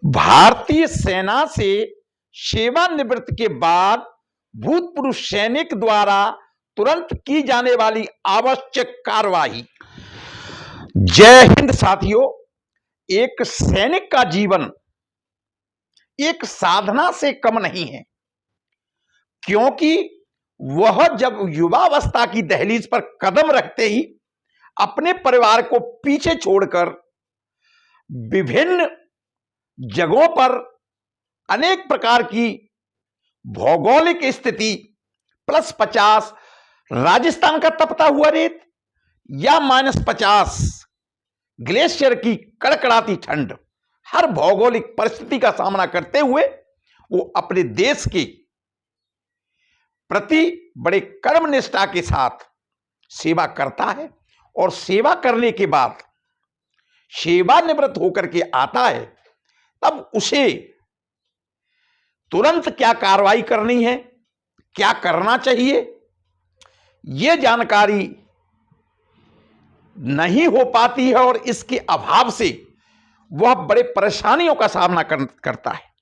भारतीय सेना से सेवानिवृत्त के बाद भूतपूर्व सैनिक द्वारा तुरंत की जाने वाली आवश्यक कार्रवाई। जय हिंद साथियों, एक सैनिक का जीवन एक साधना से कम नहीं है, क्योंकि वह जब युवावस्था की दहलीज पर कदम रखते ही अपने परिवार को पीछे छोड़कर विभिन्न जगहों पर अनेक प्रकार की भौगोलिक स्थिति +50 राजस्थान का तपता हुआ रेत या -50 ग्लेशियर की कड़कड़ाती ठंड, हर भौगोलिक परिस्थिति का सामना करते हुए वो अपने देश के प्रति बड़े कर्मनिष्ठा के साथ सेवा करता है और सेवा करने के बाद सेवानिवृत्त होकर के आता है। तब उसे तुरंत क्या कार्रवाई करनी है, क्या करना चाहिए, यह जानकारी नहीं हो पाती है और इसके अभाव से वह बड़े परेशानियों का सामना करता है।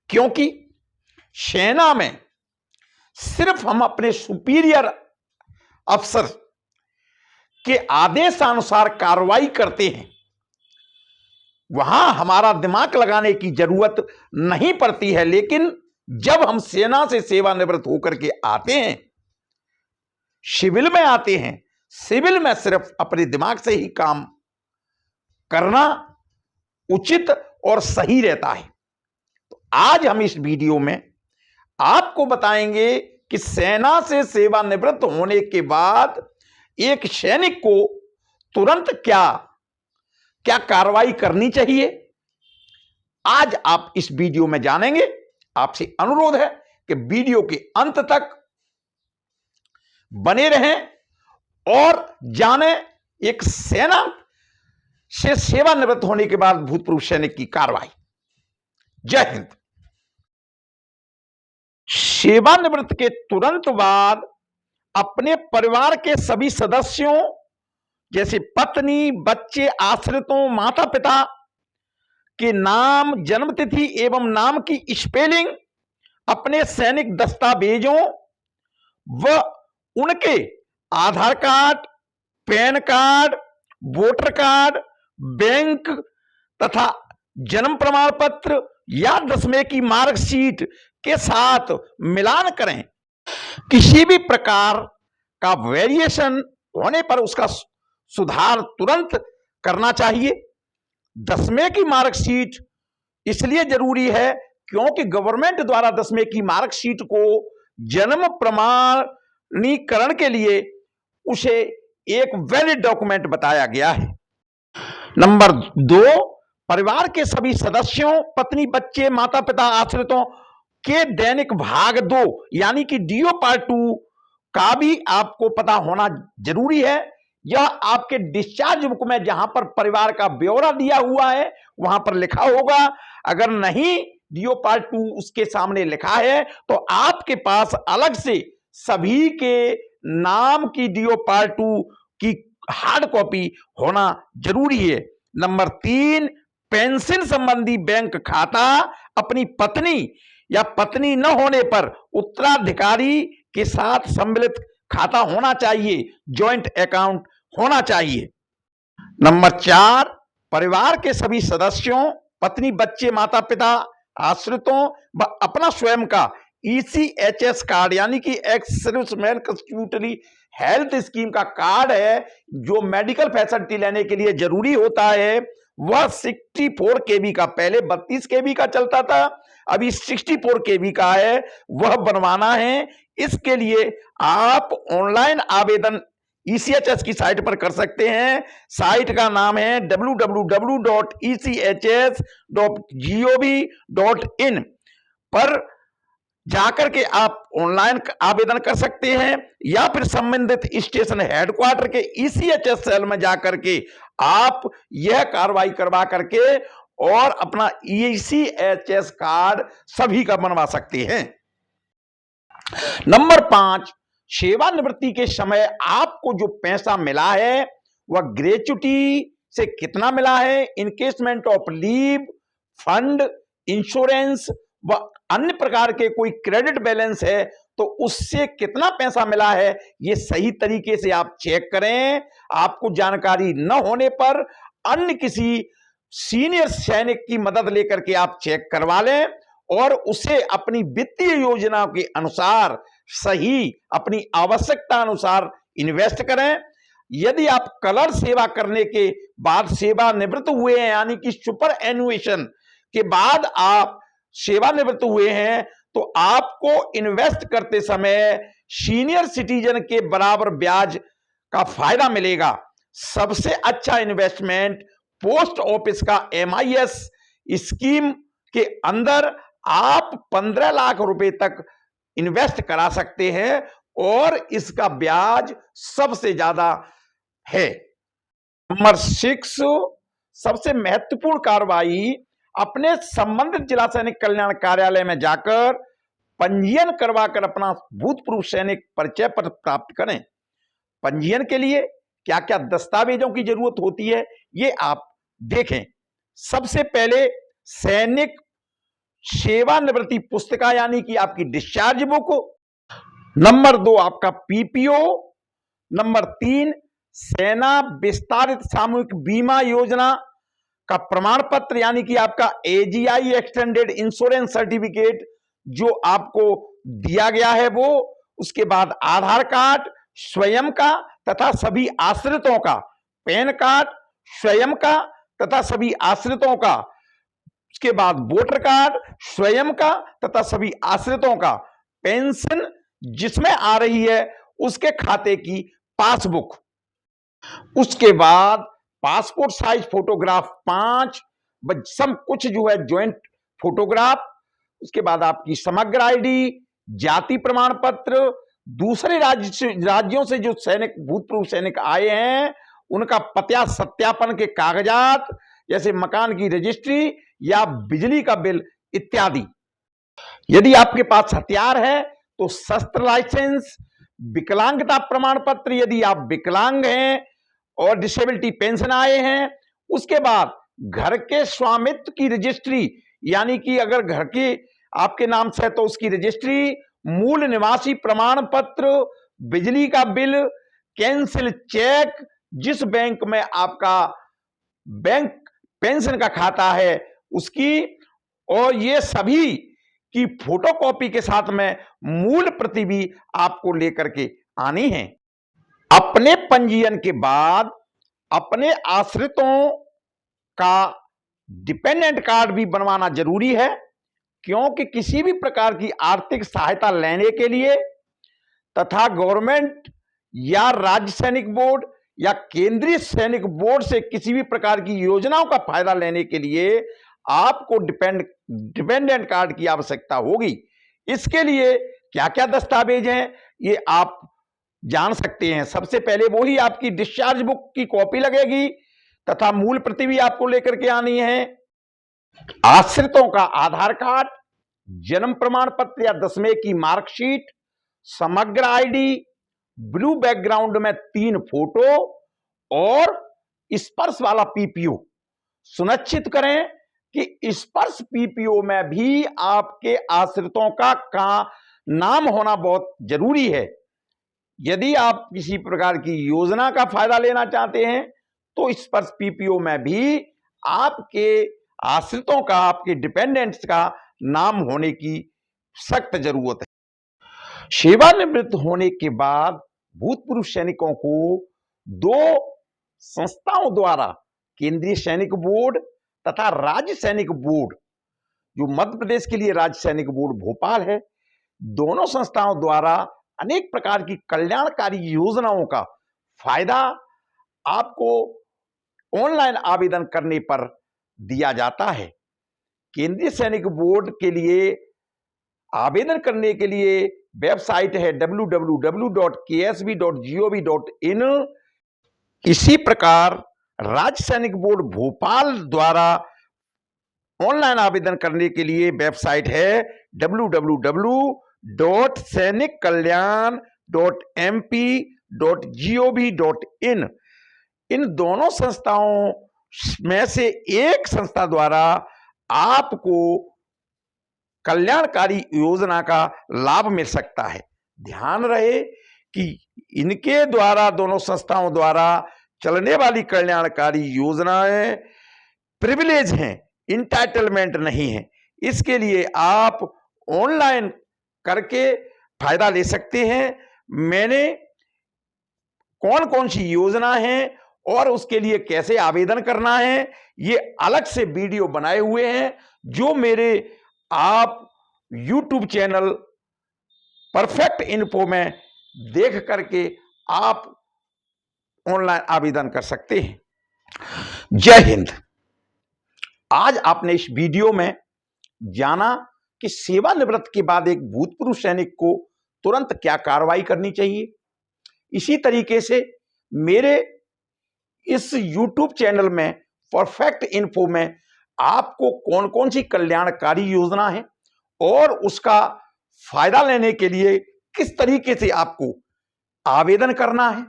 क्योंकि सेना में सिर्फ हम अपने सुपीरियर अफसर के आदेशानुसार कार्रवाई करते हैं, वहां हमारा दिमाग लगाने की जरूरत नहीं पड़ती है। लेकिन जब हम सेना से सेवानिवृत्त होकर के आते हैं, सिविल में आते हैं, सिविल में सिर्फ अपने दिमाग से ही काम करना उचित और सही रहता है। तो आज हम इस वीडियो में आपको बताएंगे कि सेना से सेवानिवृत्त होने के बाद एक सैनिक को तुरंत क्या क्या कार्रवाई करनी चाहिए। आज आप इस वीडियो में जानेंगे। आपसे अनुरोध है कि वीडियो के अंत तक बने रहें और जाने एक सेना से सेवानिवृत्त होने के बाद भूतपूर्व सैनिक की कार्रवाई। जय हिंद। सेवानिवृत्त के तुरंत बाद अपने परिवार के सभी सदस्यों जैसे पत्नी, बच्चे, आश्रितों, माता पिता के नाम, जन्मतिथि एवं नाम की स्पेलिंग, अपने सैनिक दस्तावेजों व उनके Aadhaar card, PAN card, voter card, bank तथा जन्म प्रमाण पत्र या 10वीं की मार्कशीट के साथ मिलान करें। किसी भी प्रकार का वेरिएशन होने पर उसका सुधार तुरंत करना चाहिए। 10वीं की मार्कशीट इसलिए जरूरी है क्योंकि गवर्नमेंट द्वारा 10वीं की मार्कशीट को जन्म प्रमाणीकरण के लिए उसे एक वैलिड डॉक्यूमेंट बताया गया है। नंबर 2, परिवार के सभी सदस्यों, पत्नी, बच्चे, माता पिता, आश्रितों के दैनिक भाग 2 यानी कि डीओ पार्ट 2 का भी आपको पता होना जरूरी है। यह आपके डिस्चार्ज बुक में जहां पर परिवार का ब्यौरा दिया हुआ है वहां पर लिखा होगा। अगर नहीं डीओ पार्ट 2 उसके सामने लिखा है तो आपके पास अलग से सभी के नाम की डीओ पार्ट 2 की हार्ड कॉपी होना जरूरी है। नंबर 3, पेंशन संबंधी बैंक खाता अपनी पत्नी या पत्नी न होने पर उत्तराधिकारी के साथ सम्मिलित खाता होना चाहिए, जॉइंट अकाउंट होना चाहिए। नंबर 4, परिवार के सभी सदस्यों, पत्नी, बच्चे, माता पिता, आश्रितों व अपना स्वयं का ECHS कार्ड यानी कि एक्स सर्विसमैन कंस्टिट्यूटरी हेल्थ स्कीम का कार्ड है, जो मेडिकल फैसिलिटी लेने के लिए जरूरी होता है। वह 64 KB का, पहले 32 KB का चलता था, अभी 64 KB का है, वह बनवाना है। इसके लिए आप ऑनलाइन आवेदन ECHS की साइट पर कर सकते हैं। साइट का नाम है www.echs.gov.in पर जाकर के आप ऑनलाइन आवेदन कर सकते हैं या फिर संबंधित स्टेशन हेडक्वार्टर के ECHS सेल में जाकर के आप यह कार्रवाई करवा करके और अपना ECHS कार्ड सभी का बनवा सकते हैं। नंबर 5, सेवानिवृत्ति के समय आपको जो पैसा मिला है वह ग्रेच्युटी से कितना मिला है, encasement of leave, fund, insurance व अन्य प्रकार के कोई क्रेडिट बैलेंस है तो उससे कितना पैसा मिला है ये सही तरीके से आप चेक करें। आपको जानकारी न होने पर अन्य किसी सीनियर सैनिक की मदद लेकर के आप चेक करवा लें और उसे अपनी वित्तीय योजना के अनुसार सही अपनी आवश्यकता अनुसार इन्वेस्ट करें। यदि आप कलर सेवा करने के बाद सेवानिवृत्त हुए हैं, यानी कि सुपर एनुएशन के बाद आप सेवानिवृत्त हुए हैं, तो आपको इन्वेस्ट करते समय सीनियर सिटीजन के बराबर ब्याज का फायदा मिलेगा। सबसे अच्छा इन्वेस्टमेंट पोस्ट ऑफिस का MIS स्कीम के अंदर आप 15 लाख रुपए तक इन्वेस्ट करा सकते हैं और इसका ब्याज सबसे ज्यादा है। नंबर 6, सबसे महत्वपूर्ण कार्रवाई अपने संबंधित जिला सैनिक कल्याण कार्यालय में जाकर पंजीयन करवाकर अपना भूतपूर्व सैनिक परिचय पत्र प्राप्त करें। पंजीयन के लिए क्या क्या दस्तावेजों की जरूरत होती है ये आप देखें। सबसे पहले सैनिक सेवानिवृत्ति पुस्तिका यानी कि आपकी डिस्चार्ज बुक। नंबर 2 आपका PPO। नंबर 3 सेना विस्तारित सामूहिक बीमा योजना का प्रमाण पत्र यानी कि आपका AGI एक्सटेंडेड इंश्योरेंस सर्टिफिकेट जो आपको दिया गया है वो। उसके बाद आधार कार्ड स्वयं का तथा सभी आश्रितों का, पैन कार्ड स्वयं का तथा सभी आश्रितों का, उसके बाद वोटर कार्ड स्वयं का तथा सभी आश्रितों का, पेंशन जिसमें आ रही है उसके खाते की पासबुक, उसके बाद पासपोर्ट साइज फोटोग्राफ 5, सब कुछ जो है ज्वाइंट फोटोग्राफ, उसके बाद आपकी समग्र आईडी, जाति प्रमाण पत्र, दूसरे राज्यों से जो सैनिक भूतपूर्व सैनिक आए हैं उनका पता सत्यापन के कागजात जैसे मकान की रजिस्ट्री या बिजली का बिल इत्यादि। यदि आपके पास हथियार है तो शस्त्र लाइसेंस, विकलांगता प्रमाण पत्र यदि आप विकलांग हैं और डिसेबिलिटी पेंशन आए हैं, उसके बाद घर के स्वामित्व की रजिस्ट्री यानी कि अगर घर के आपके नाम से है तो उसकी रजिस्ट्री, मूल निवासी प्रमाण पत्र, बिजली का बिल, कैंसिल चेक, जिस बैंक में आपका बैंक पेंशन का खाता है उसकी, और ये सभी की फोटोकॉपी के साथ में मूल प्रति भी आपको लेकर के आनी है। अपने पंजीयन के बाद अपने आश्रितों का डिपेंडेंट कार्ड भी बनवाना जरूरी है, क्योंकि किसी भी प्रकार की आर्थिक सहायता लेने के लिए तथा गवर्नमेंट या राज्य सैनिक बोर्ड या केंद्रीय सैनिक बोर्ड से किसी भी प्रकार की योजनाओं का फायदा लेने के लिए आपको डिपेंडेंट कार्ड की आवश्यकता होगी। इसके लिए क्या क्या दस्तावेज हैं ये आप जान सकते हैं। सबसे पहले वही आपकी डिस्चार्ज बुक की कॉपी लगेगी तथा मूल प्रति भी आपको लेकर के आनी है। आश्रितों का आधार कार्ड, जन्म प्रमाण पत्र या 10वीं की मार्कशीट, समग्र आईडी, ब्लू बैकग्राउंड में 3 फोटो और स्पर्श वाला PPO। सुनिश्चित करें कि स्पर्श PPO में भी आपके आश्रितों का नाम होना बहुत जरूरी है। यदि आप किसी प्रकार की योजना का फायदा लेना चाहते हैं तो स्पर्श PPO में भी आपके आश्रितों का, आपके डिपेंडेंट्स का नाम होने की सख्त जरूरत है। सेवानिवृत्त होने के बाद भूतपूर्व सैनिकों को 2 संस्थाओं द्वारा, केंद्रीय सैनिक बोर्ड तथा राज्य सैनिक बोर्ड, जो मध्य प्रदेश के लिए राज्य सैनिक बोर्ड भोपाल है, दोनों संस्थाओं द्वारा अनेक प्रकार की कल्याणकारी योजनाओं का फायदा आपको ऑनलाइन आवेदन करने पर दिया जाता है। केंद्रीय सैनिक बोर्ड के लिए आवेदन करने के लिए वेबसाइट है www.ksb.gov.in। इसी प्रकार राज्य सैनिक बोर्ड भोपाल द्वारा ऑनलाइन आवेदन करने के लिए वेबसाइट है www.sainikkalyan.mp.gov.in। इन दोनों संस्थाओं में से एक संस्था द्वारा आपको कल्याणकारी योजना का लाभ मिल सकता है। ध्यान रहे कि इनके द्वारा, दोनों संस्थाओं द्वारा चलने वाली कल्याणकारी योजनाएं प्रिविलेज हैं, इंटाइटलमेंट नहीं है। इसके लिए आप ऑनलाइन करके फायदा ले सकते हैं। मैंने कौन कौन सी योजना है और उसके लिए कैसे आवेदन करना है, ये अलग से वीडियो बनाए हुए हैं, जो मेरे आप YouTube चैनल परफेक्ट इन्फो में देख करके आप ऑनलाइन आवेदन कर सकते हैं। जय हिंद। आज आपने इस वीडियो में जाना कि सेवानिवृत्त के बाद एक भूतपूर्व सैनिक को तुरंत क्या कार्रवाई करनी चाहिए। इसी तरीके से मेरे इस YouTube चैनल में परफेक्ट इन्फो में आपको कौन कौन सी कल्याणकारी योजना है और उसका फायदा लेने के लिए किस तरीके से आपको आवेदन करना है,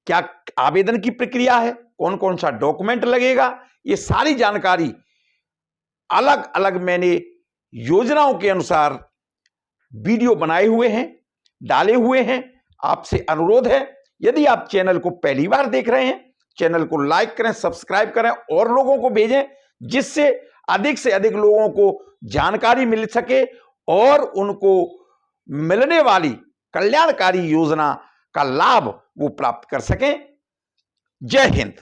क्या आवेदन की प्रक्रिया है, कौन कौन सा डॉक्यूमेंट लगेगा, ये सारी जानकारी अलग अलग मैंने योजनाओं के अनुसार वीडियो बनाए हुए हैं, डाले हुए हैं। आपसे अनुरोध है, यदि आप चैनल को पहली बार देख रहे हैं, चैनल को लाइक करें, सब्सक्राइब करें और लोगों को भेजें, जिससे अधिक से अधिक लोगों को जानकारी मिल सके और उनको मिलने वाली कल्याणकारी योजना का लाभ वो प्राप्त कर सकें। जय हिंद।